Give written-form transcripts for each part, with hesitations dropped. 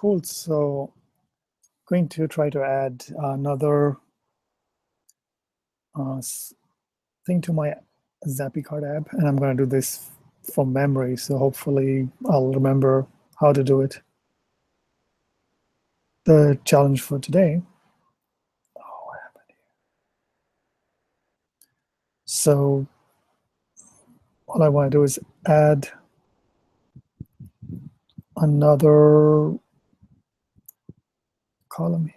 Cool. So going to try to add another thing to my Zappy Card app, and I'm going to do this from memory. So hopefully I'll remember how to do it. The challenge for today. Oh, what happened here? So all I want to do is add another column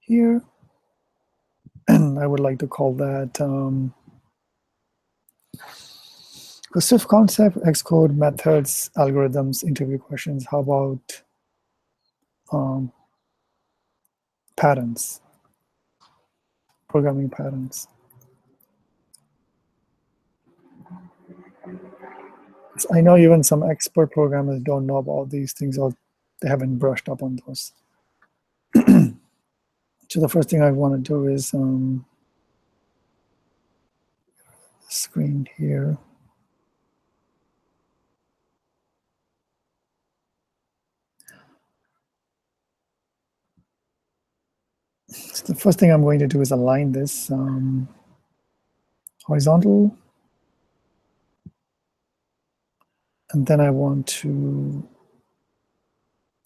here, and I would like to call that Swift concept, Xcode, methods, algorithms, interview questions. How about patterns, programming patterns? I know even some expert programmers don't know about these things, or they haven't brushed up on those. So the first thing I want to do is screen here. So the first thing I'm going to do is align this horizontal. And then I want to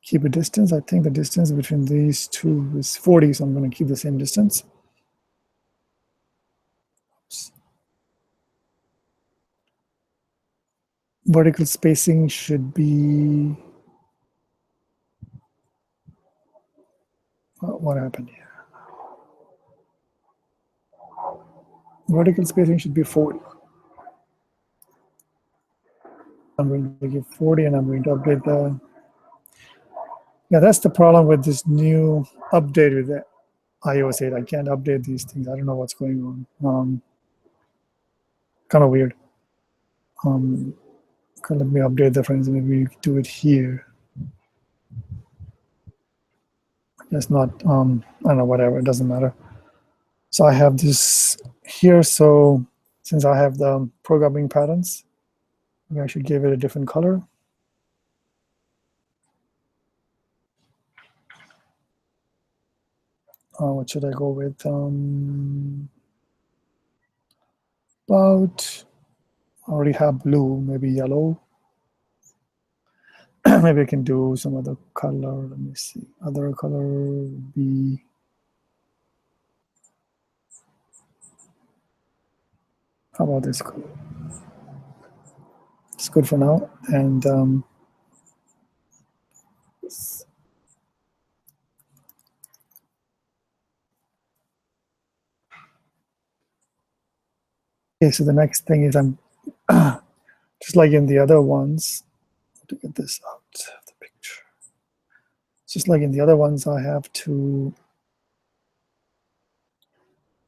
keep a distance. I think the distance between these two is 40, so I'm going to keep the same distance. Oops. Vertical spacing should be, what happened here? Vertical spacing should be 40. I'm going to give 40, and I'm going to update the, yeah, that's the problem with this new update with the iOS 8. I can't update these things. I don't know what's going on. Kind of weird. Let me update the friends. Maybe do it here. It's not, I don't know, whatever, it doesn't matter. So I have this here. So since I have the programming patterns, maybe I should give it a different color. What should I go with? About, I already have blue, maybe yellow. Maybe I can do some other color. Let me see. Other color would be, how about this color? It's good for now. And okay, so the next thing is I'm just like in the other ones, to get this out of the picture. Just like in the other ones, I have to,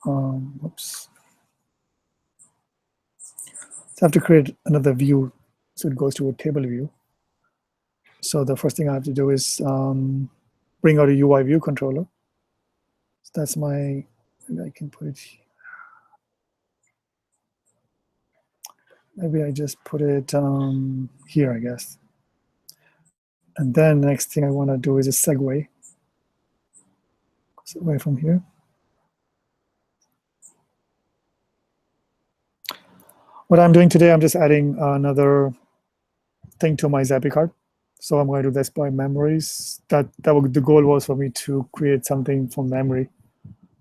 oops. So I have to create another view, so it goes to a table view. So the first thing I have to do is bring out a UI view controller. So that's my, maybe I can put it here. Maybe I just put it here, I guess. And then the next thing I want to do is a segue. Away from here. What I'm doing today, I'm just adding another thing to my Zappy card. So I'm going to do this by memories. The goal was for me to create something from memory.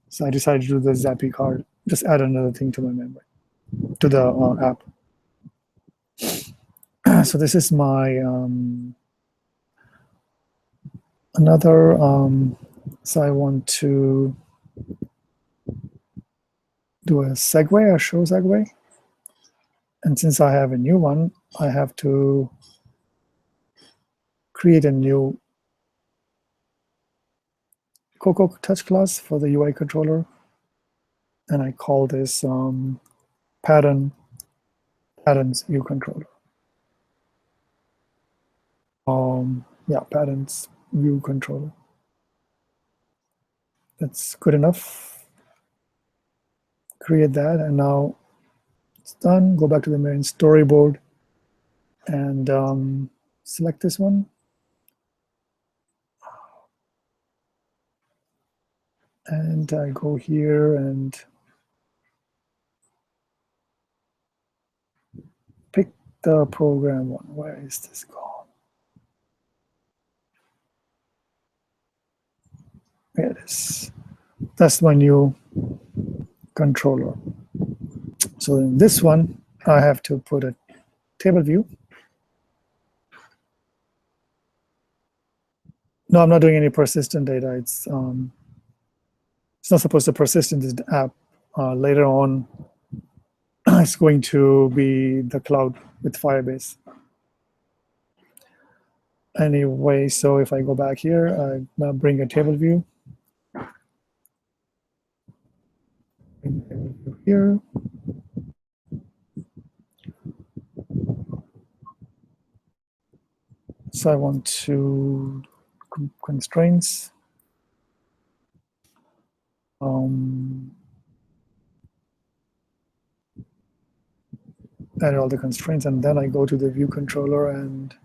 So I decided to do the Zappy card, just add another thing to my memory, to the app. So this is my another, so I want to do a segue, a show segue. And since I have a new one, I have to create a new Cocoa touch class for the UI controller. And I call this patterns view controller. Yeah, patterns view controller. That's good enough. Create that, and now it's done. Go back to the main storyboard, and select this one. And I go here and pick the program one. Where is this gone? There it is. That's my new controller. So in this one, I have to put a table view. No, I'm not doing any persistent data. It's not supposed to persist in this app. Later on, it's going to be the cloud with Firebase. Anyway, so if I go back here, I now bring a table view. Bring a table view here. So I want to constraints. Add all the constraints, and then I go to the view controller and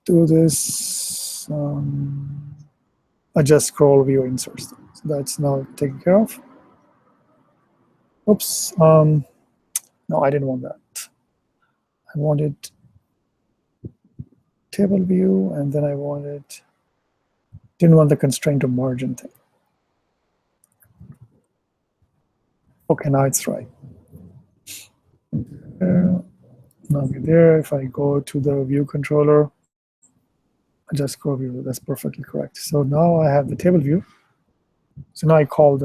do this adjust scroll view inserts. So that's now taken care of. Oops. No, I didn't want that. I wanted table view, and then I didn't want the constraint to margin thing. Okay, now it's right. Now there, if I go to the view controller, adjust scroll view, that's perfectly correct. So now I have the table view. So now I call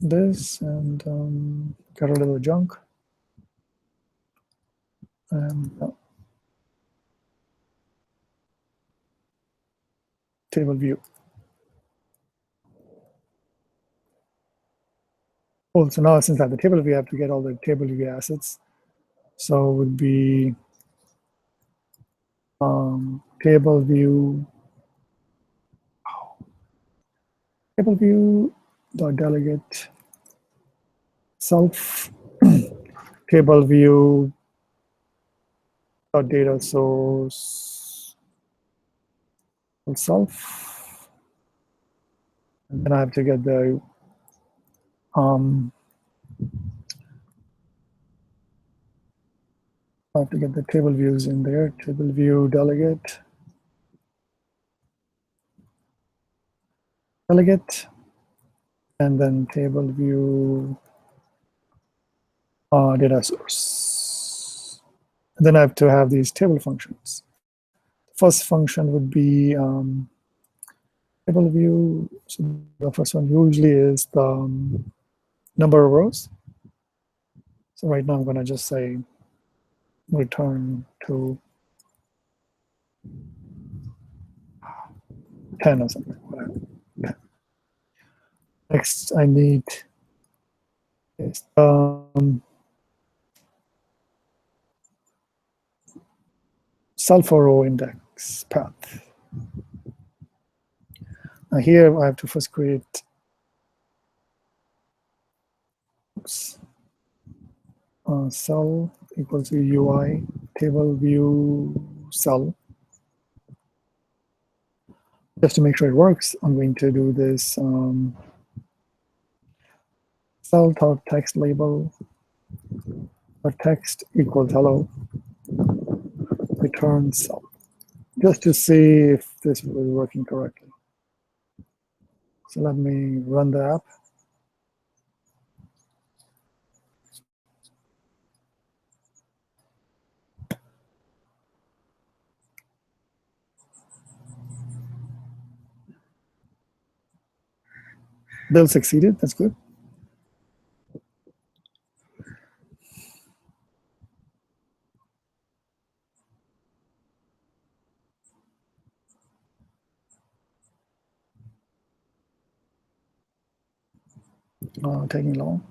this and get rid of the junk. And table view. Cool. So now since I have the table view, I have to get all the table view assets. So it would be table view dot delegate self table view dot data source self, and then I have to get the I have to get the table views in there. Table view delegate, and then table view data source. And then I have to have these table functions. First function would be table view. So the first one usually is the number of rows. So right now I'm going to just say return to 10 or something, whatever. Next, I need is self row index path. Now here I have to first create cell equals to UI table view cell. Just to make sure it works, I'm going to do this cell dot text label or text equals hello return cell, just to see if this was working correctly. So let me run the app. Build succeeded, that's good. Taking long.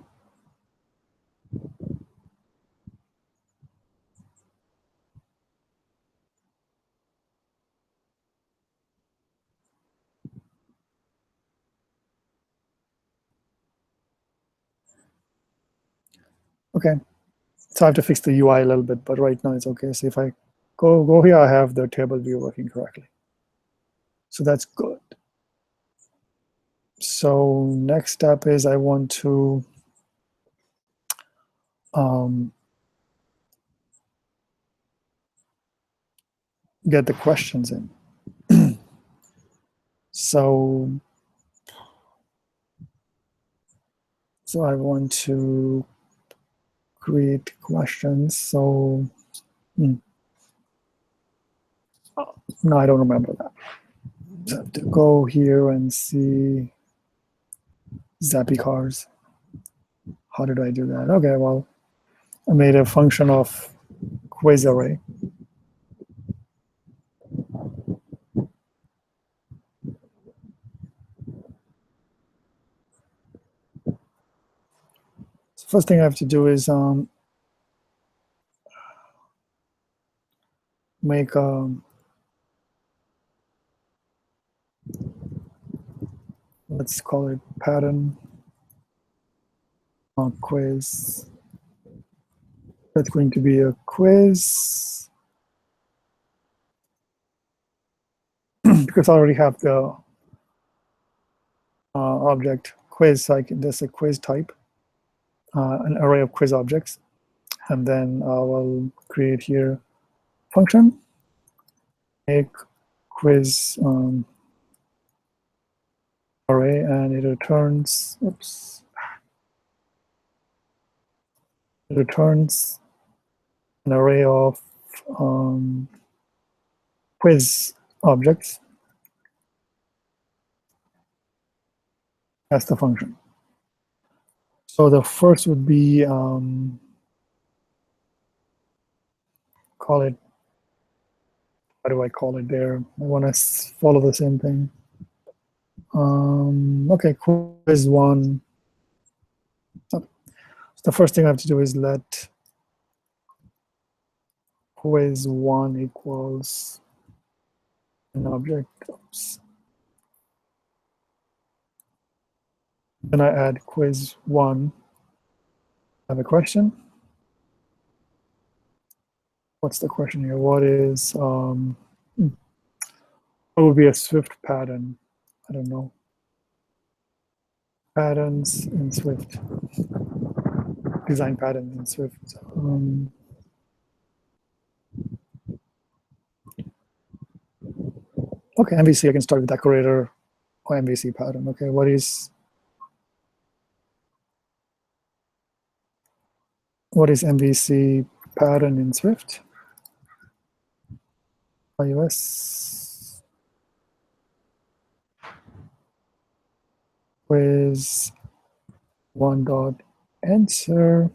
Okay, So I have to fix the UI a little bit, but right now it's okay. So if I go here, I have the table view working correctly. So that's good. So next step is I want to get the questions in. So I want to create questions. So no, I don't remember that. So I have to go here and see Zappy Cards. How did I do that? Okay, well, I made a function of quiz array. So first thing I have to do is make let's call it pattern quiz. That's going to be a quiz because I already have the object quiz. So I can, there's a quiz type, an array of quiz objects, and then I will create here function make quiz array, and it returns. Oops. It returns an array of quiz objects. That's the function. So the first would be call it. How do I call it there? I want to follow the same thing. Okay, quiz one. So the first thing I have to do is let quiz one equals an object. Oops. Then I add quiz one. I have a question. What's the question here? What is what would be a Swift pattern? I don't know. Patterns in Swift. Design patterns in Swift. Okay, MVC, I can start with decorator or MVC pattern. Okay, what is MVC pattern in Swift? iOS quiz one dot answer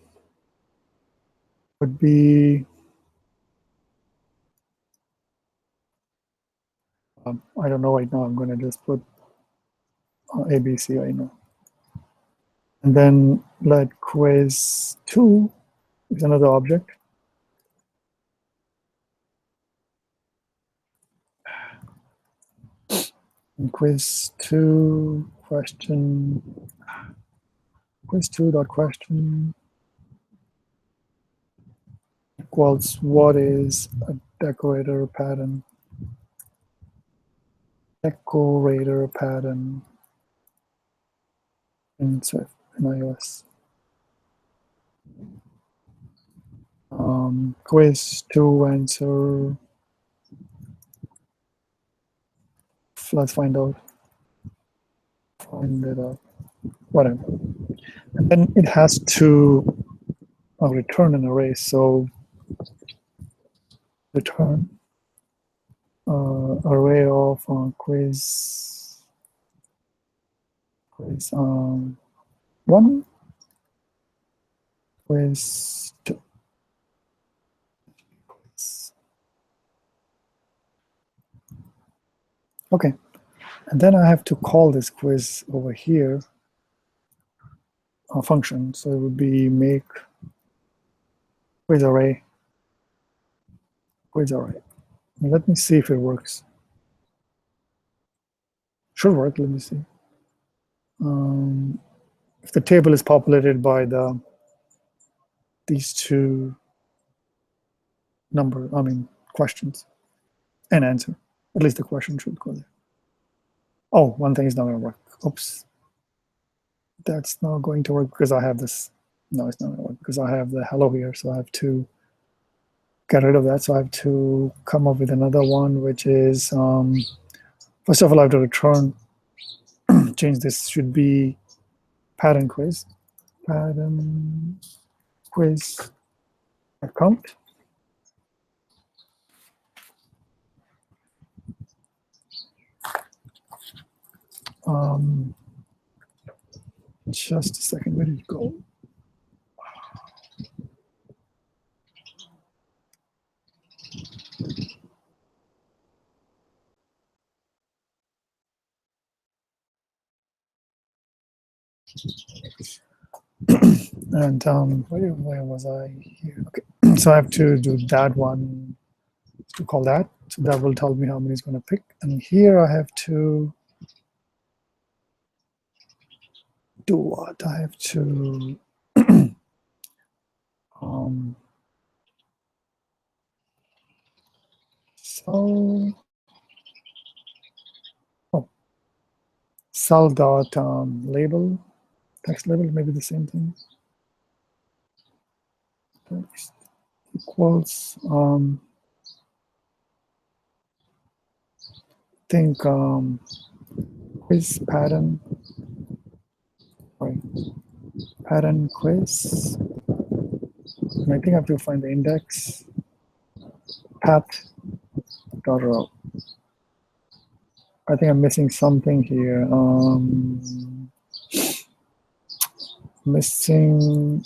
would be I don't know right now. I'm going to just put ABC right now. And then let quiz 2 is another object. And quiz 2 question, quiz 2 dot question equals what is a decorator pattern? Decorator pattern in Swift, in iOS. Quiz 2 answer. Let's find out. Find it out. Whatever. And then it has to return an array. So return array of quiz 1, quiz 2. Okay, and then I have to call this quiz over here a function. So it would be make quiz array. Let me see if it works. Should work. Let me see. If the table is populated by the these two questions and answer. At least the question should go there. Oh, one thing is not going to work. Oops. That's not going to work because I have this. No, it's not going to work because I have the hello here. So I have to get rid of that. So I have to come up with another one, which is, first of all, I have to return, change this, should be pattern quiz. Pattern quiz account. Just a second, where did it go? And where was I here? Okay, so I have to do that one to call that. So that will tell me how many it's going to pick. And here I have to do what? I have to cell dot label, text label, maybe the same thing. Text equals think quiz pattern, right? Pattern quiz. And I think I have to find the index path.row. I think I'm missing something here. Missing.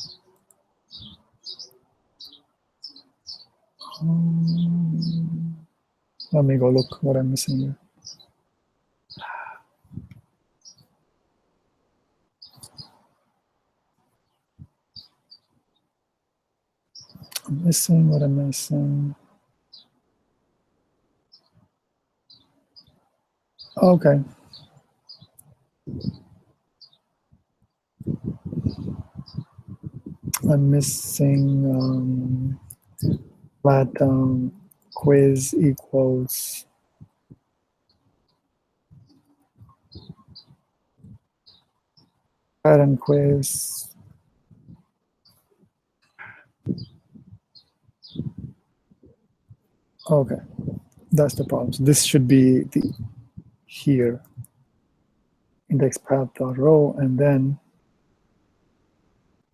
Let me go look what I'm missing here. I'm missing what I'm missing. Okay. I'm missing flat quiz equals pattern quiz. Okay, that's the problem. So this should be the here index path.row, and then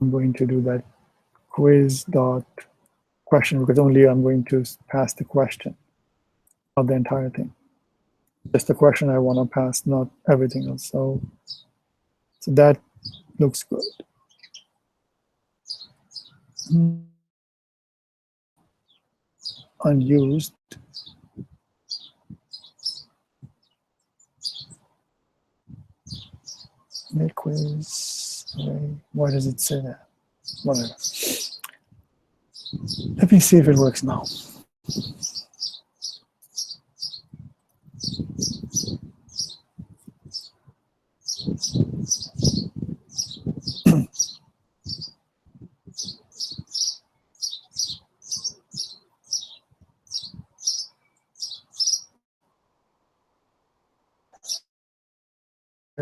I'm going to do that quiz dot question because only I'm going to pass the question, not the entire thing. Just the question I want to pass, not everything else. So that looks good. Unused. Make quiz. Why does it say that? Whatever. Let me see if it works now.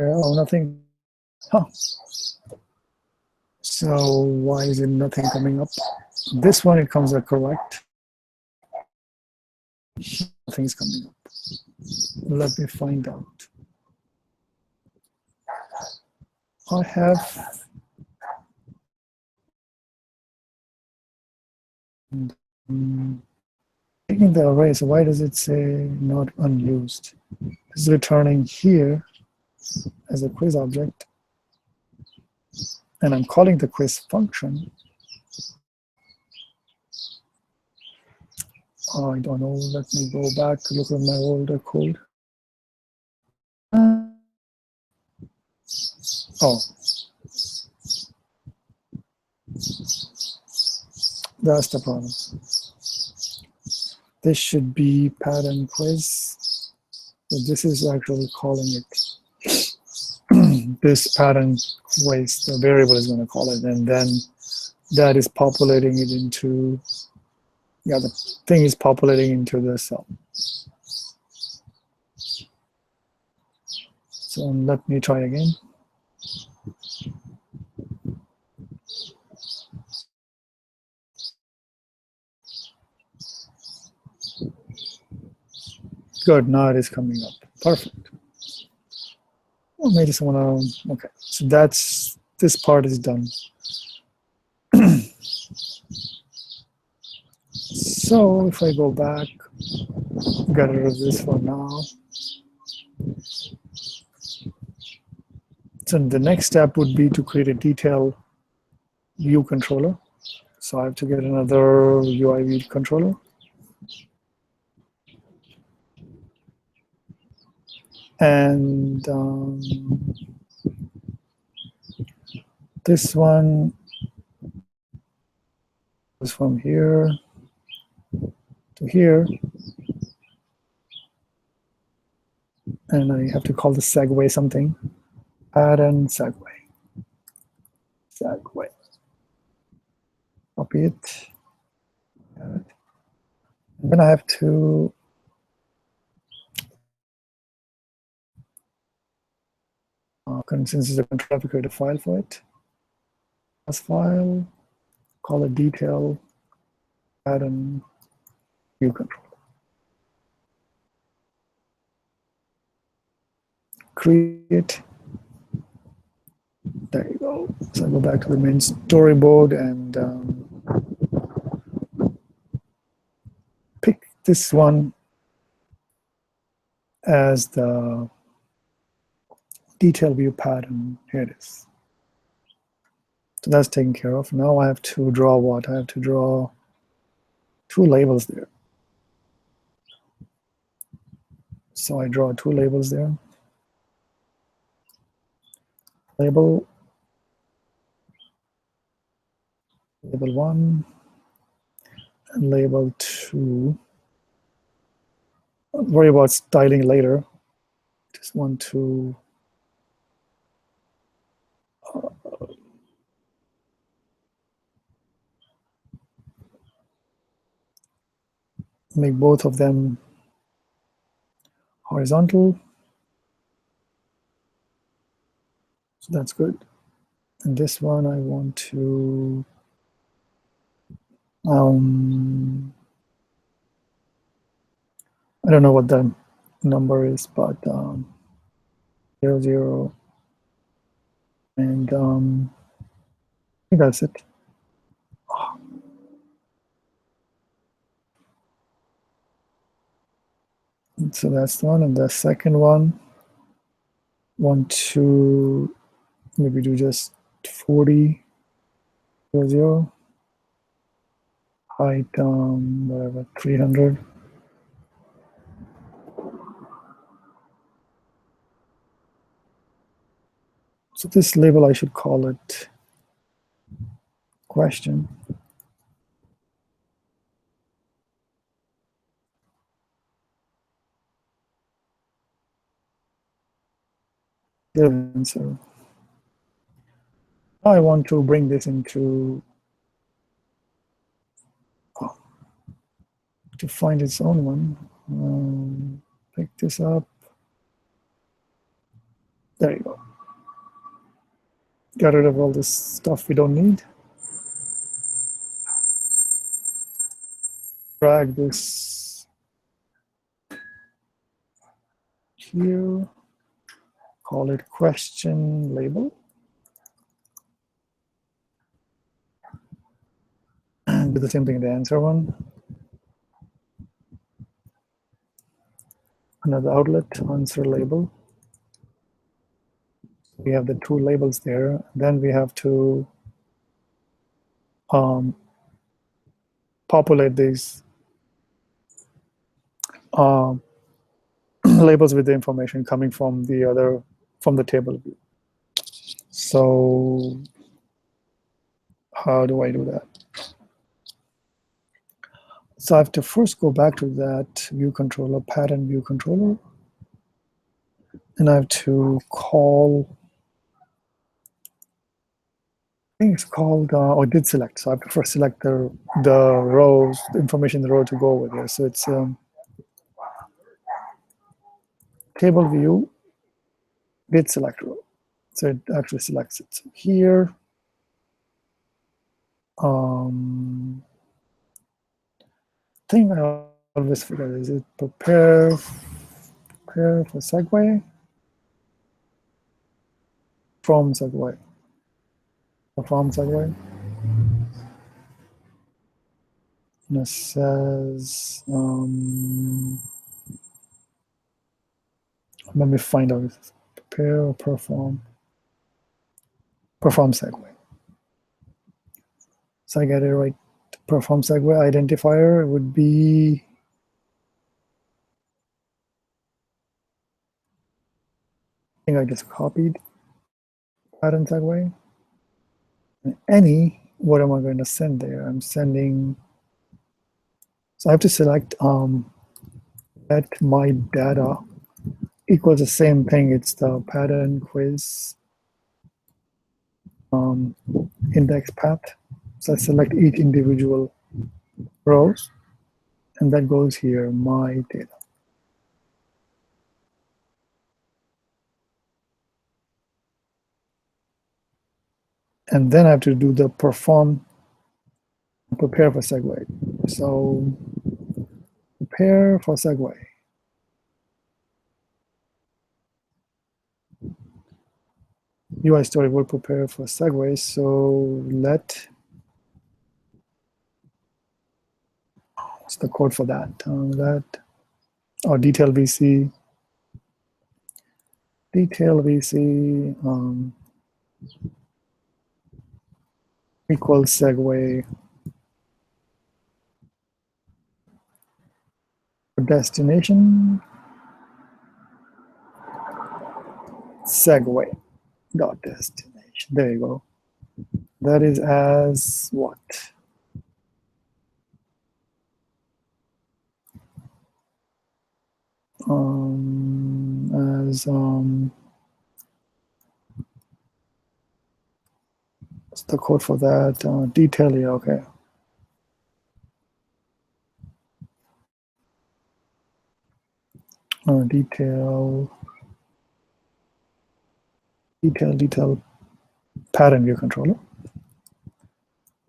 Oh, nothing. Huh. So why is it nothing coming up? This one, it comes out correct. Nothing's coming up. Let me find out. I have taking the array, so why does it say not unused? It's returning here as a quiz object, and I'm calling the quiz function. I don't know. Let me go back, look at my older code. Oh, that's the problem. This should be pattern quiz. So this is actually calling it this pattern quiz. The variable is going to call it, and then that is populating it into, yeah, the thing is populating into the cell. So let me try again. Good, now it is coming up. Perfect. Oh, maybe just want to, okay. So that's, this part is done. So if I go back, get rid of this for now. So the next step would be to create a detail view controller. So I have to get another UI view controller. And this one is from here to here. And I have to call the segue something. Pattern segue. Segue. Copy it. And then I have to since it's a control, I have to create a file for it. As file, call it detail pattern view control. Create. There you go. So I go back to the main storyboard and pick this one as the detail view pattern. Here it is. So that's taken care of. Now I have to draw what? I have to draw two labels there. So I draw two labels there. Label 1 and label 2. Don't worry about styling later. Just want to make both of them horizontal. So that's good. And this one I want to I don't know what the number is, but 0, 0, and I think that's it. So that's the one, and the second one, want to maybe do just 40, 0, 0, height, whatever, 300. So this label, I should call it question. So I want to bring this into to find its own one. Pick this up. There you go. Get rid of all this stuff we don't need. Drag this here. Call it question label. And do the same thing in the answer one. Another outlet, answer label. We have the two labels there. Then we have to populate these labels with the information coming from the table view. So how do I do that? So I have to first go back to that view controller, pattern view controller, and I have to call think it's called, or did select. So I have to first select the rows, the information in the row to go over there. So it's table view did select row. So it actually selects it. So here, thing I always forget, is it prepare for segue? From segue. From segue. And it says, let me find out. Prepare or perform segue. So I get it right. Perform segue identifier would be I think I just copied pattern segue. And any, what am I going to send there? I'm sending, so I have to select that my data equals the same thing. It's the pattern quiz index path. So I select each individual rows, and that goes here, my data. And then I have to do the perform, prepare for segue. So prepare for segue. UI storyboard prepare for segue. So what's the code for that? Detail VC equals segue destination segue dot destination. There you go. That is as what? As what's the code for that? Detail, yeah, okay. Detail pattern view controller.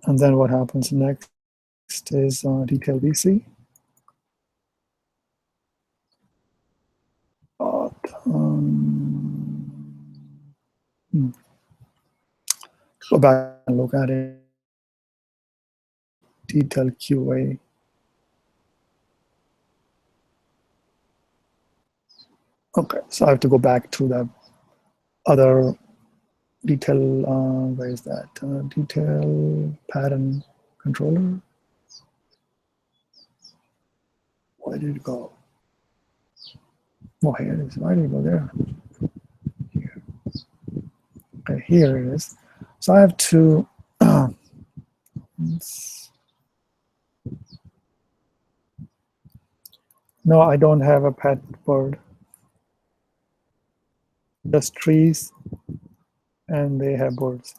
And then what happens next is detail VC. Go back and look at it. Detail QA. Okay, so I have to go back to the other detail, where is that? Detail pattern controller. Where did it go? Oh, here it is. Why did it go there? Here. Okay, here it is. So I have to, no, I don't have a pet bird. Just trees, and they have birds.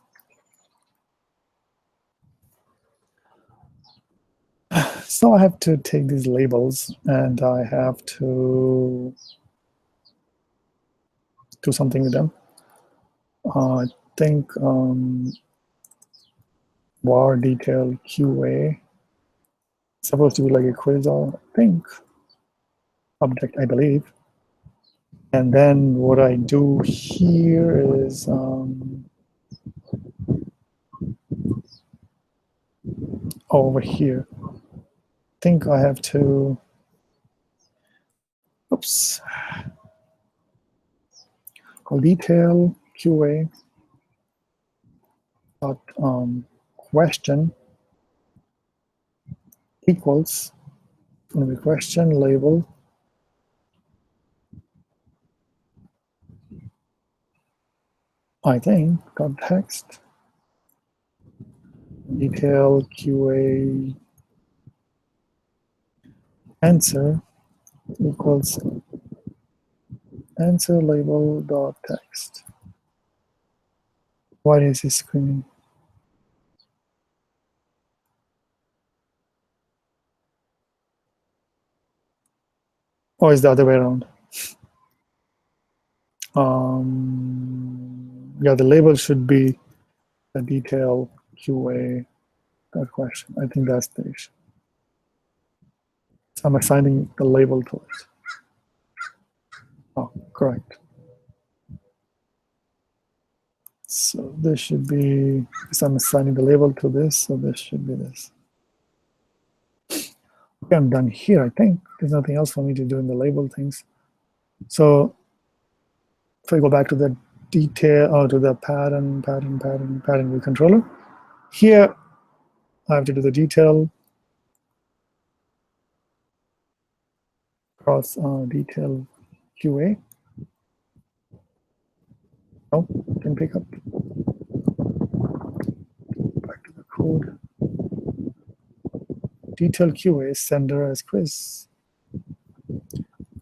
So I have to take these labels and I have to do something with them. I think var detail QA supposed to be like a quiz, I think, object, I believe. And then what I do here is over here. I think I have to, oops, call detail QA dot question equals, it's going to be question label I think dot text detail QA answer equals answer label dot text. Why is this screen? Or is the other way around? Yeah, the label should be the detail QA, that question. I think that's the issue. So I'm assigning the label to it. Oh, correct. So this should be, so I'm assigning the label to this, so this should be this. Okay, I'm done here, I think. There's nothing else for me to do in the label things. So if I go back to the detail, or to the pattern view controller, here I have to do the detail cross detail QA. No, didn't pick up. Back to the code. Detail QA, sender as quiz.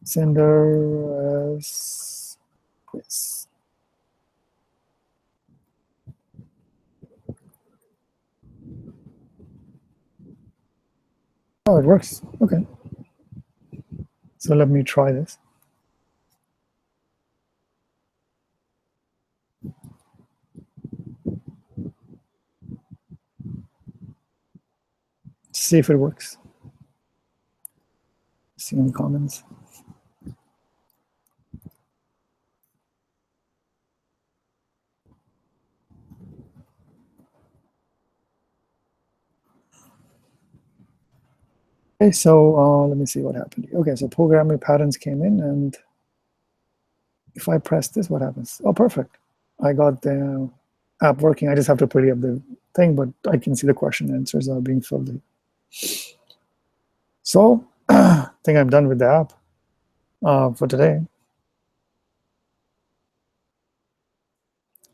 Sender as quiz. Oh, it works. Okay. So let me try this. See if it works. See any comments. Okay, so let me see what happened. Okay, so programming patterns came in, and if I press this, what happens? Oh, perfect. I got the app working. I just have to pretty up the thing, but I can see the question answers are being filled in. So I think I'm done with the app for today.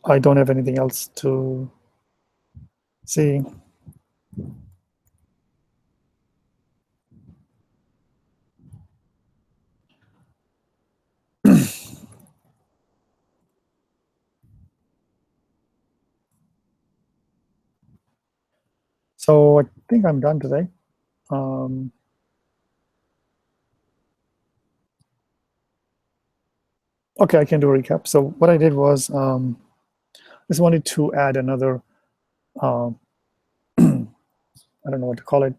I don't have anything else to see. So I think I'm done today. Okay, I can do a recap. So what I did was just wanted to add another, I don't know what to call it,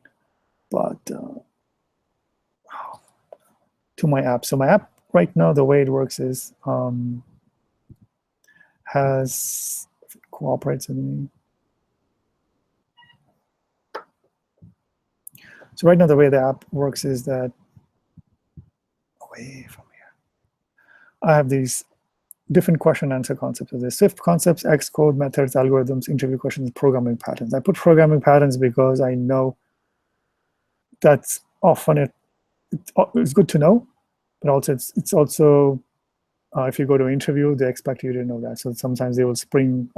but to my app. So my app right now, the way it works is has, if it cooperates with me. So right now, the way the app works is that, away from here, I have these different question answer concepts. So there's Swift concepts, Xcode, methods, algorithms, interview questions, programming patterns. I put programming patterns because I know that's often it's good to know, but also it's also if you go to interview, they expect you to know that. So sometimes they will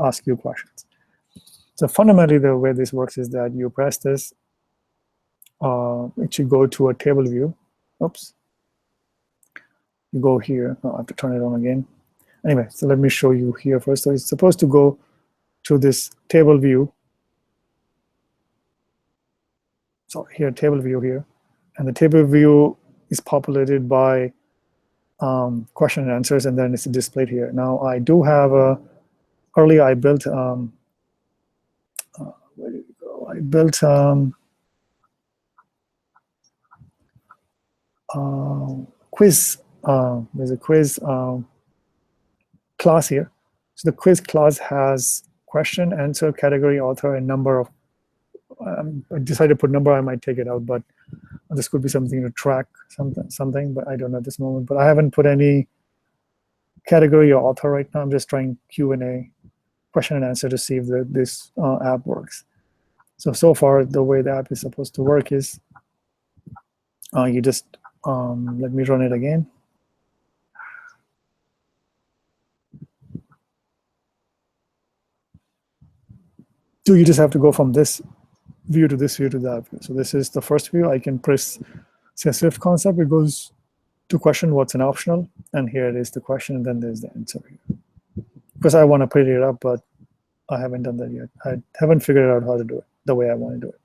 ask you questions. So fundamentally, the way this works is that you press this, it should go to a table view. Oops. You go here. Oh, I have to turn it on again. Anyway, so let me show you here first. So it's supposed to go to this table view. So here, table view here. And the table view is populated by question and answers, and then it's displayed here. Now, I do have earlier I built, where did it go? I built quiz. There's a quiz class here. So the quiz class has question, answer, category, author, and number of. I decided to put number. I might take it out, but this could be something to track something. But I don't know at this moment. But I haven't put any category or author right now. I'm just trying Q&A, question and answer, to see if this app works. So far, the way the app is supposed to work is you just let me run it again. So you just have to go from this view to this view to that view. So this is the first view. I can press, say, Swift concept. It goes to question what's an optional, and here it is the question, and then there's the answer here. Because I want to pretty it up, but I haven't done that yet. I haven't figured out how to do it the way I want to do it.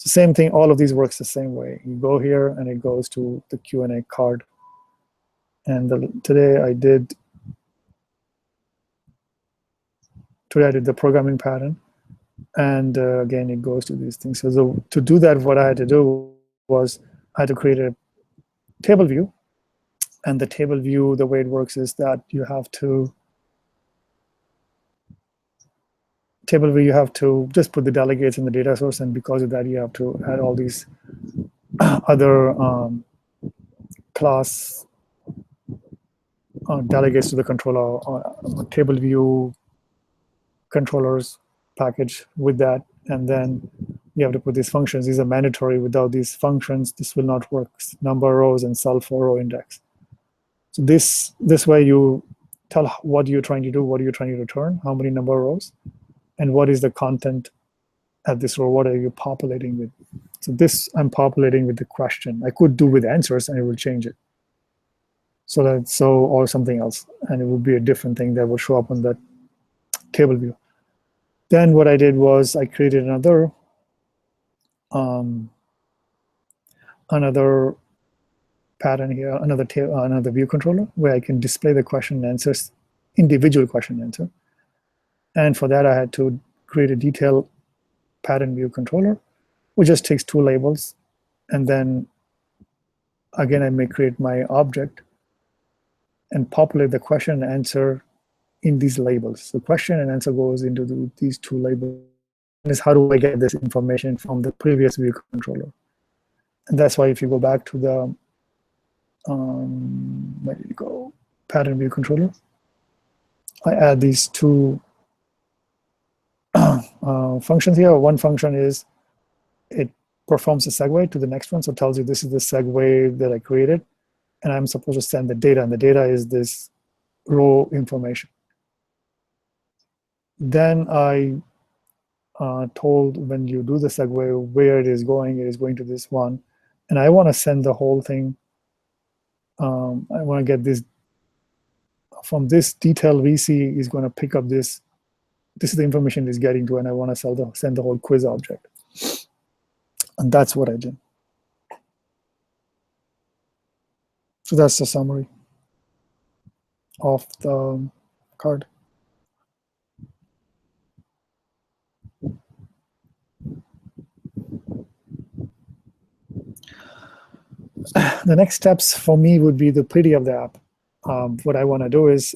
The same thing, all of these works the same way. You go here and it goes to the Q&A card. And today I did the programming pattern. And again, it goes to these things. So to do that, what I had to do was I had to create a table view. And the table view, the way it works is that you have to just put the delegates in the data source, and because of that, you have to add all these other class delegates to the controller, table view controllers package with that, and then you have to put these functions. These are mandatory. Without these functions, this will not work. Number of rows and self for row index. So this way you tell what you're trying to do, what are you trying to return, how many number of rows, and what is the content at this row, what are you populating with. So this I'm populating with the question. I could do with answers and it will change it. Or something else, and it would be a different thing that will show up on that table view. Then what I did was I created another pattern here, another view controller where I can display the question and answers, individual question and answer. And for that, I had to create a detailed pattern view controller, which just takes two labels. And then again, I may create my object and populate the question and answer in these labels. The question and answer goes into these two labels. And is how do I get this information from the previous view controller? And that's why if you go back to the where did you go? Pattern view controller, I add these two functions here. One function is it performs a segue to the next one, so it tells you this is the segue that I created, and I'm supposed to send the data, and the data is this row information. Then I told when you do the segue where it is going to this one, and I want to send the whole thing. I want to get this from this detail VC is going to pick up this. This is the information it's getting to, and I want to send the whole quiz object. And that's what I did. So that's the summary of the card. The next steps for me would be the pretty of the app. What I want to do is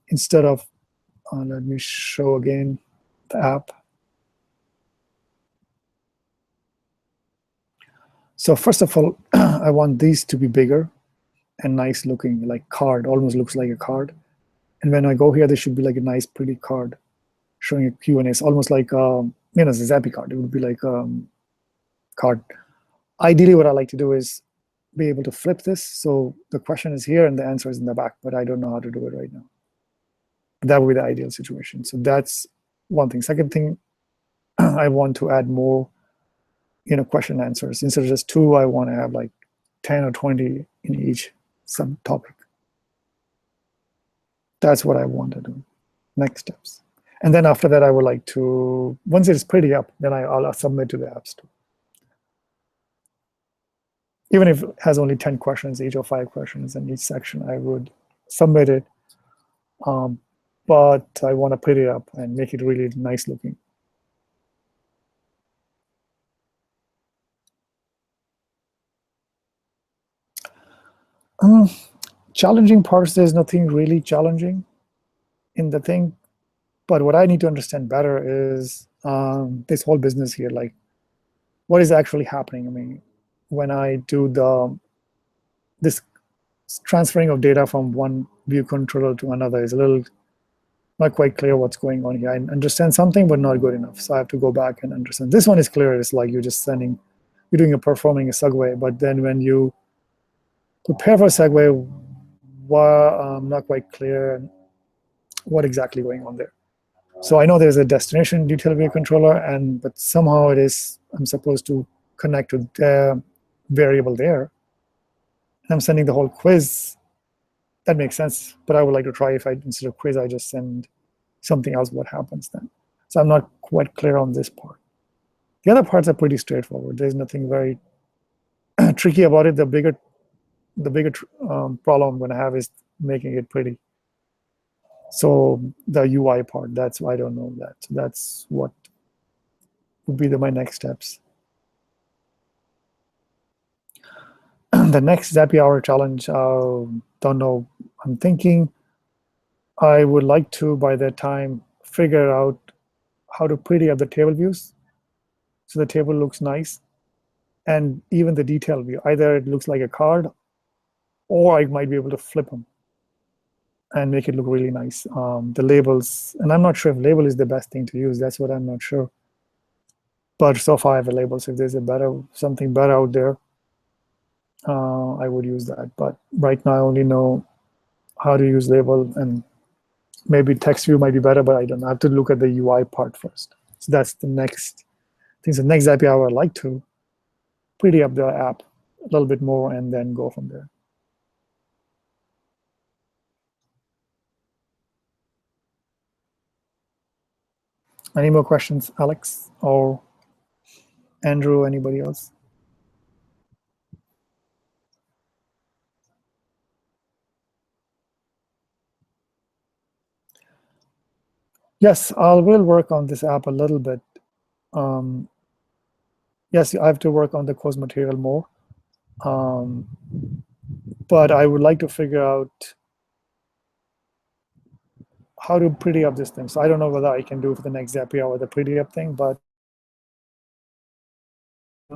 instead of, let me show again the app. So first of all, I want these to be bigger and nice looking, like card, almost looks like a card. And when I go here, there should be like a nice, pretty card showing a Q&A. It's almost like, it's a Zappy card. It would be like card. Ideally, what I like to do is be able to flip this. So the question is here and the answer is in the back, but I don't know how to do it right now. That would be the ideal situation. So that's one thing. Second thing, I want to add more question answers. Instead of just 2, I want to have like 10 or 20 in each subtopic. That's what I want to do. Next steps. And then after that, I would like to, once it is pretty up, then I'll submit to the App Store. Even if it has only 10 questions each or 5 questions in each section, I would submit it. But I want to put it up and make it really nice looking. Challenging parts, there's nothing really challenging in the thing. But what I need to understand better is this whole business here, like what is actually happening. I mean, when I do this transferring of data from one view controller to another is a little not quite clear what's going on here. I understand something, but not good enough. So I have to go back and understand. This one is clear. It's like you're just performing a segue. But then when you prepare for a segue, I'm not quite clear what exactly going on there. So I know there's a destination detail view controller, but somehow I'm supposed to connect to the variable there. And I'm sending the whole quiz. That makes sense, but I would like to try if instead of quiz, I just send something else, what happens then? So I'm not quite clear on this part. The other parts are pretty straightforward. There's nothing very tricky about it. The bigger problem I'm going to have is making it pretty. So the UI part, that's why I don't know that. So that's what would be my next steps. The next Zappy Hour challenge, don't know. I'm thinking I would like to, by that time, figure out how to pretty up the table views so the table looks nice. And even the detail view, either it looks like a card or I might be able to flip them and make it look really nice. The labels, and I'm not sure if label is the best thing to use. That's what I'm not sure. But so far I have a label, so if there's something better out there, I would use that. But right now I only know how to use label, and maybe text view might be better, but I don't know. I have to look at the UI part first. So that's the next thing. The next Zappy Hour I'd like to pretty up the app a little bit more and then go from there. Any more questions, Alex or Andrew, anybody else? Yes, I will work on this app a little bit. Yes, I have to work on the course material more. But I would like to figure out how to pretty up this thing. So I don't know whether I can do for the next Zappy Hour the pretty up thing, but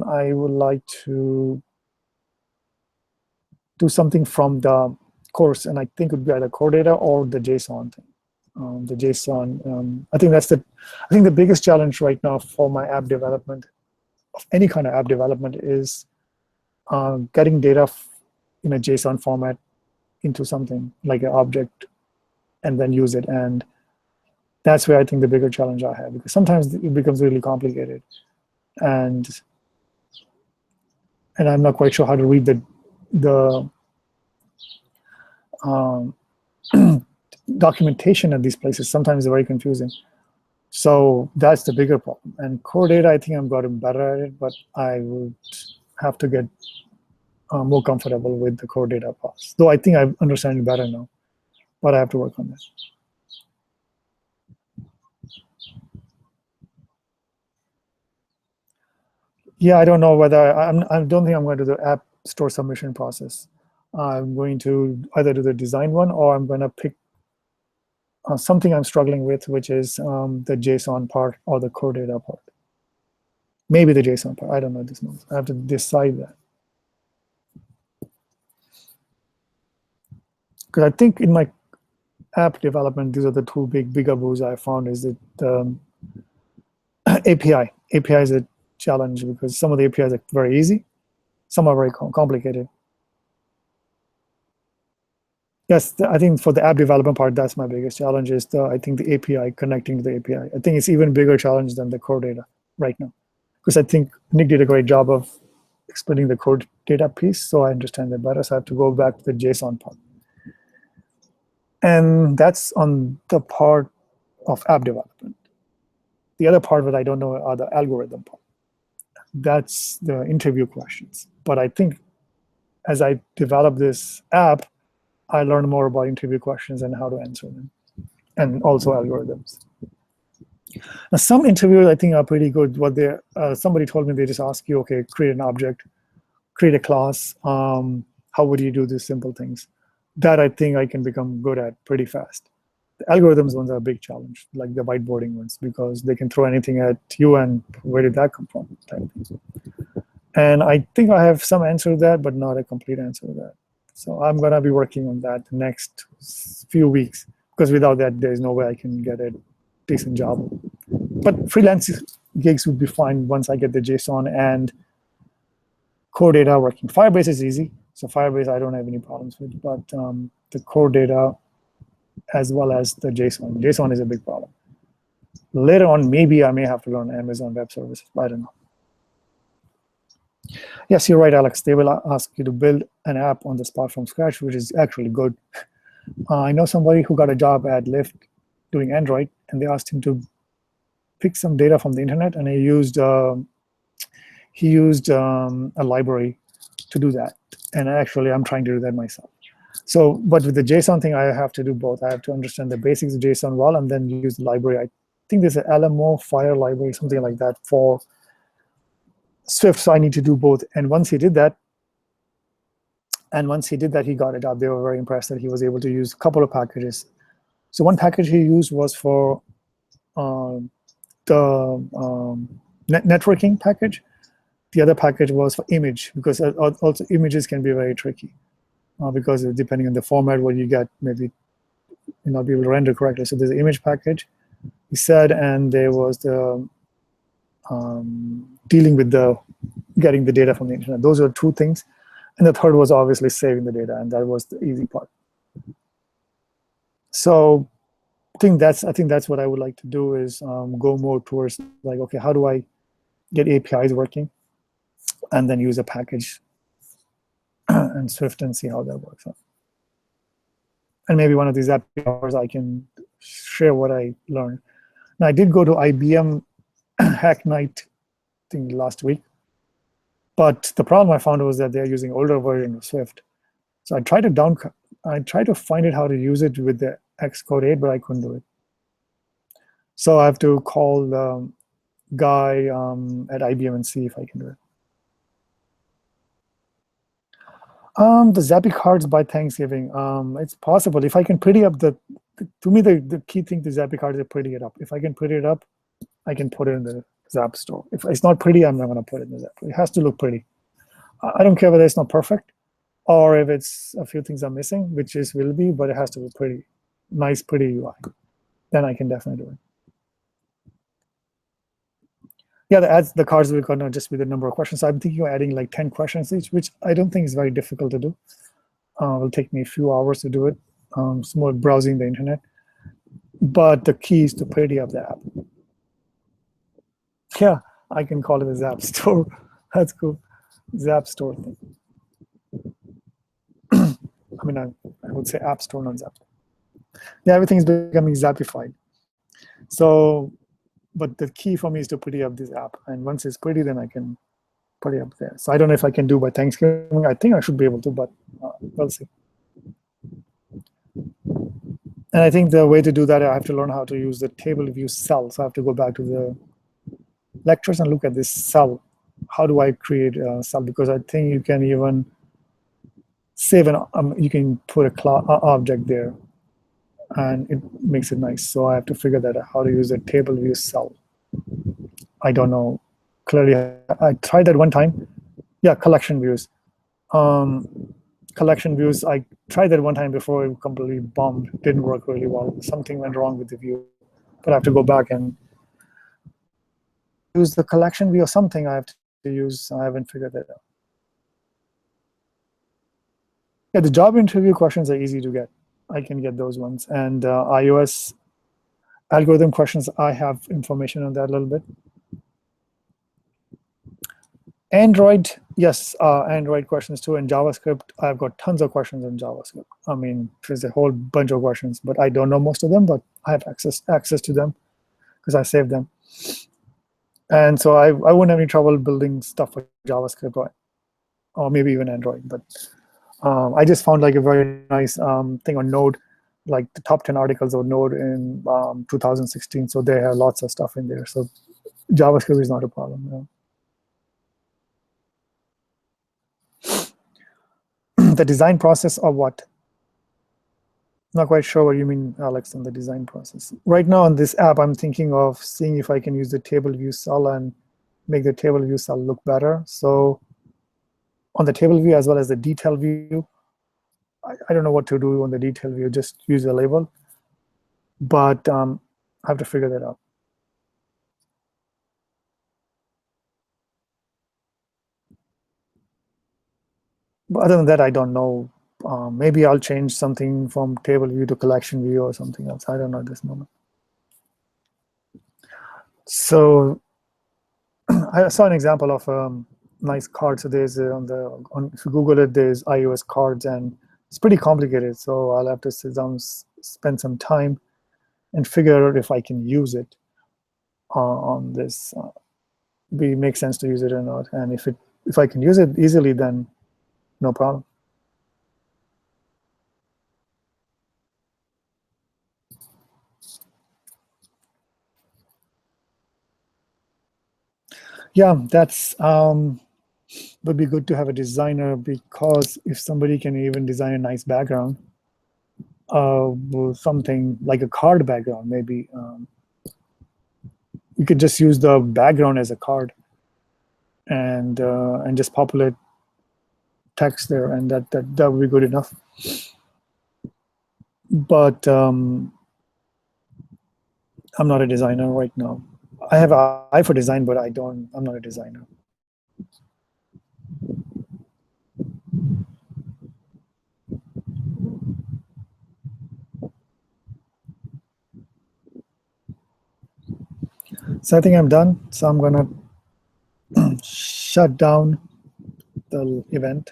I would like to do something from the course, and I think it would be either core data or the JSON thing. The JSON, I think the biggest challenge right now for my app development, of any kind of app development, is getting data in a JSON format into something like an object and then use it. And that's where I think the bigger challenge I have, because sometimes it becomes really complicated. And I'm not quite sure how to read the documentation at these places. Sometimes they're very confusing. So that's the bigger problem. And core data, I think I've gotten better at it, but I would have to get more comfortable with the core data parts. Though I think I understand it better now, but I have to work on that. Yeah, I don't know whether I don't think I'm going to do the app store submission process. I'm going to either do the design one, or I'm going to pick something I'm struggling with, which is the JSON part or the core data part. Maybe the JSON part. I don't know at this moment. I have to decide that. Because I think in my app development, these are the two bigger boos I found. Is that API. API is a challenge because some of the APIs are very easy, some are very complicated. Yes, I think for the app development part, that's my biggest challenge, is I think the API, connecting to the API. I think it's even bigger challenge than the core data right now, because I think Nick did a great job of explaining the core data piece, so I understand that better. So I have to go back to the JSON part. And that's on the part of app development. The other part that I don't know are the algorithm part. That's the interview questions. But I think as I develop this app, I learn more about interview questions and how to answer them, and also algorithms. Now, some interviews I think are pretty good. What they somebody told me, they just ask you, okay, create an object, create a class. How would you do these simple things? That I think I can become good at pretty fast. The algorithms ones are a big challenge, like the whiteboarding ones, because they can throw anything at you, and where did that come from? Type of things. And I think I have some answer to that, but not a complete answer to that. So I'm going to be working on that the next few weeks, because without that, there's no way I can get a decent job. But freelance gigs would be fine once I get the JSON and core data working. Firebase is easy. So Firebase, I don't have any problems with. But the core data, as well as the JSON. JSON is a big problem. Later on, maybe I may have to learn Amazon Web Services. I don't know. Yes, you're right, Alex. They will ask you to build an app on the spot from scratch, which is actually good. I know somebody who got a job at Lyft doing Android, and they asked him to pick some data from the internet, and he used he used a library to do that. And actually, I'm trying to do that myself. So, but with the JSON thing, I have to do both. I have to understand the basics of JSON well, and then use the library. I think there's an LMO Fire library, something like that for Swift. So I need to do both. And once he did that, he got it out. They were very impressed that he was able to use a couple of packages. So one package he used was for the networking package. The other package was for image, because also images can be very tricky because depending on the format, what you get, maybe you'll not be able to render correctly. So there's an image package, he said, and there was the dealing with the getting the data from the internet. Those are two things. And the third was obviously saving the data, and that was the easy part. So I think that's what I would like to do, is go more towards like, okay, how do I get APIs working, and then use a package and Swift and see how that works out. And maybe one of these Zappy Cards I can share what I learned. Now I did go to IBM Hack Night thing last week, but the problem I found was that they're using older version of Swift. So I tried to find it how to use it with the Xcode 8, but I couldn't do it. So I have to call the guy at IBM and see if I can do it. The Zappy Cards by Thanksgiving. It's possible. If I can pretty up to me, the key thing to Zappy Cards is pretty it up. If I can pretty it up, I can put it in the Zap store. If it's not pretty, I'm not going to put it in the Zap. It has to look pretty. I don't care whether it's not perfect or if it's a few things are missing, which will be, but it has to be pretty, nice, pretty UI. Then I can definitely do it. Yeah, the cards will gonna just be the number of questions. So I'm thinking of adding like 10 questions each, which I don't think is very difficult to do. It will take me a few hours to do it. It's more browsing the internet. But the key is to pretty up the app. Yeah, I can call it a Zap store. That's cool. Zap store thing. I mean, I would say app store, not Zap. Yeah, everything is becoming Zappified. So, but the key for me is to pretty up this app. And once it's pretty, then I can put it up there. So I don't know if I can do by Thanksgiving. I think I should be able to, but we'll see. And I think the way to do that, I have to learn how to use the table view cell. So I have to go back to the lectures and look at this cell. How do I create a cell? Because I think you can even save you can put a class object there, and it makes it nice. So I have to figure that out, how to use a table view cell. I don't know clearly. I tried that one time. Yeah, collection views. Collection views, I tried that one time before, it completely bombed. Didn't work really well. Something went wrong with the view. But I have to go back and use the collection view or something I have to use. I haven't figured that out. Yeah, the job interview questions are easy to get. I can get those ones. And iOS algorithm questions, I have information on that a little bit. Android, yes, Android questions too. And JavaScript, I've got tons of questions on JavaScript. I mean, there's a whole bunch of questions, but I don't know most of them, but I have access to them because I saved them. And so I wouldn't have any trouble building stuff for JavaScript or maybe even Android. But I just found like a very nice thing on Node, like the top 10 articles of Node in 2016. So they have lots of stuff in there. So JavaScript is not a problem. You know. The design process or what? Not quite sure what you mean, Alex, on the design process. Right now on this app, I'm thinking of seeing if I can use the table view cell and make the table view cell look better. So on the table view as well as the detail view, I don't know what to do on the detail view, just use a label. But I have to figure that out. But other than that, I don't know. Maybe I'll change something from table view to collection view or something else. I don't know at this moment. So I saw an example of a nice card. So there's if you Google it, there's iOS cards, and it's pretty complicated. So I'll have to sit down, spend some time, and figure out if I can use it on this make sense to use it or not. And if I can use it easily, then no problem. Yeah, that's would be good to have a designer, because if somebody can even design a nice background, something like a card background, maybe you could just use the background as a card, and just populate text there, and that would be good enough. But I'm not a designer right now. I have an eye for design, but I'm not a designer. So I think I'm done. So I'm gonna shut down the event.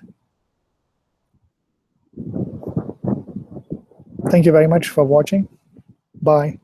Thank you very much for watching. Bye.